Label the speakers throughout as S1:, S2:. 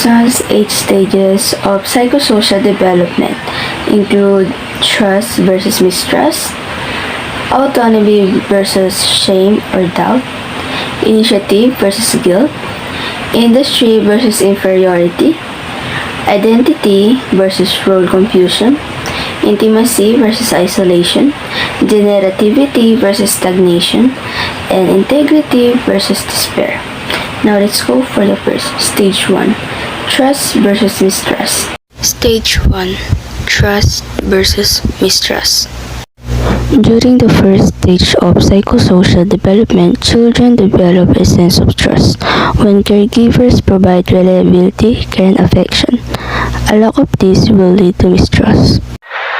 S1: Erikson's 8 stages of psychosocial development include trust versus mistrust, autonomy versus shame or doubt, initiative versus guilt, industry versus inferiority, identity versus role confusion, intimacy versus isolation, generativity versus stagnation, and integrity versus despair. Now let's go for the first, stage 1, trust versus mistrust. Stage 1, trust versus mistrust. During the first stage of psychosocial development, children develop a sense of trust when caregivers provide reliability, care, and affection. A lack of this will lead to mistrust.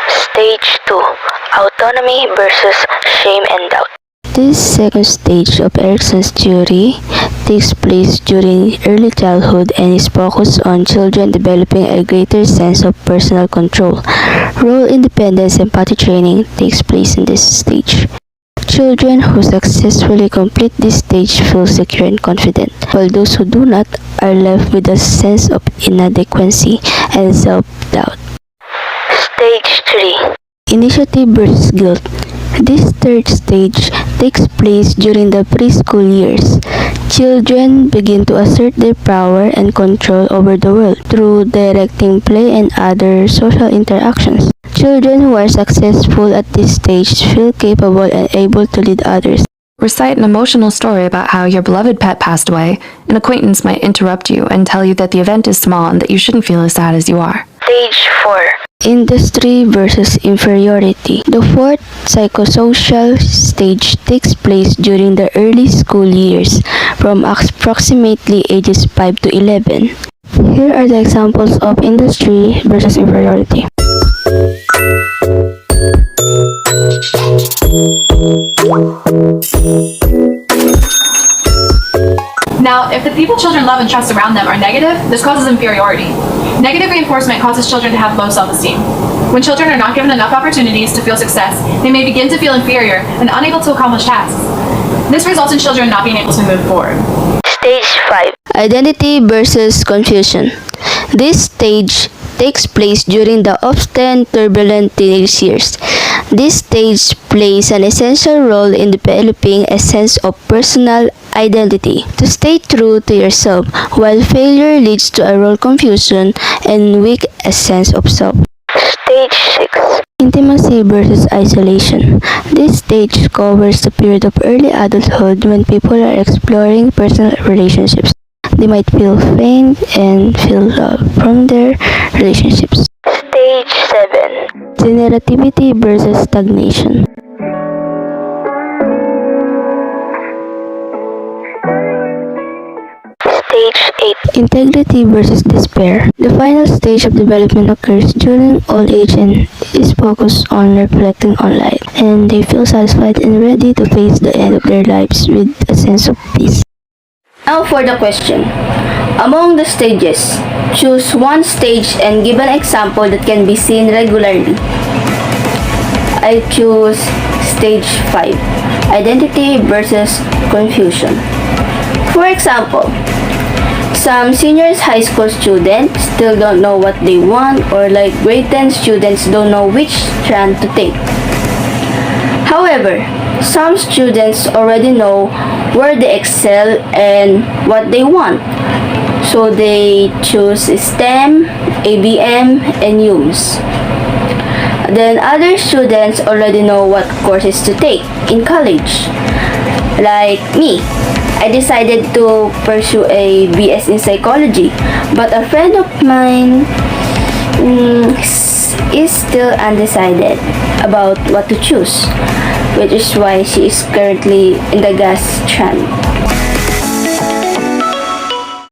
S1: Stage 2, autonomy versus shame and doubt. This second stage of Erikson's theory takes place during early childhood and is focused on children developing a greater sense of personal control. Role independence and empathy training takes place in this stage. Children who successfully complete this stage feel secure and confident, while those who do not are left with a sense of inadequacy and self-doubt. Stage 3, initiative versus guilt. This third stage takes place during the preschool years. Children begin to assert their power and control over the world through directing play and other social interactions. Children who are successful at this stage feel capable and able to lead others.
S2: Recite an emotional story about how your beloved pet passed away. An acquaintance might interrupt you and tell you that the event is small and that you shouldn't feel as sad as you are.
S1: Stage 4, industry versus inferiority. The fourth psychosocial stage takes place during the early school years from approximately ages 5 to 11. Here are the examples of industry versus inferiority.
S3: Now, if the people children love and trust around them are negative, this causes inferiority. Negative reinforcement causes children to have low self-esteem. When children are not given enough opportunities to feel success, they may begin to feel inferior and unable to accomplish tasks. This results in children not being able to move forward.
S1: Stage 5, identity versus confusion. This stage takes place during the often turbulent teenage years. This stage plays an essential role in developing a sense of personal identity. To stay true to yourself, while failure leads to a role confusion and weak a sense of self. Stage 6, intimacy versus isolation. This stage covers the period of early adulthood when people are exploring personal relationships. They might feel pain and feel love from their relationships. Stage 7, generativity versus stagnation. Stage 8, integrity versus despair. The final stage of development occurs during old age and is focused on reflecting on life, and they feel satisfied and ready to face the end of their lives with a sense of peace. Now for the question. Among the stages, choose one stage and give an example that can be seen regularly. I choose stage 5, identity versus confusion. For example, some seniors high school students still don't know what they want, or like grade 10 students don't know which strand to take. However, some students already know where they excel and what they want, so they choose STEM, ABM, and UMS. Then other students already know what courses to take in college. Like me, I decided to pursue a BS in psychology, but a friend of mine is still undecided about what to choose, which is why she is currently in the gas strand.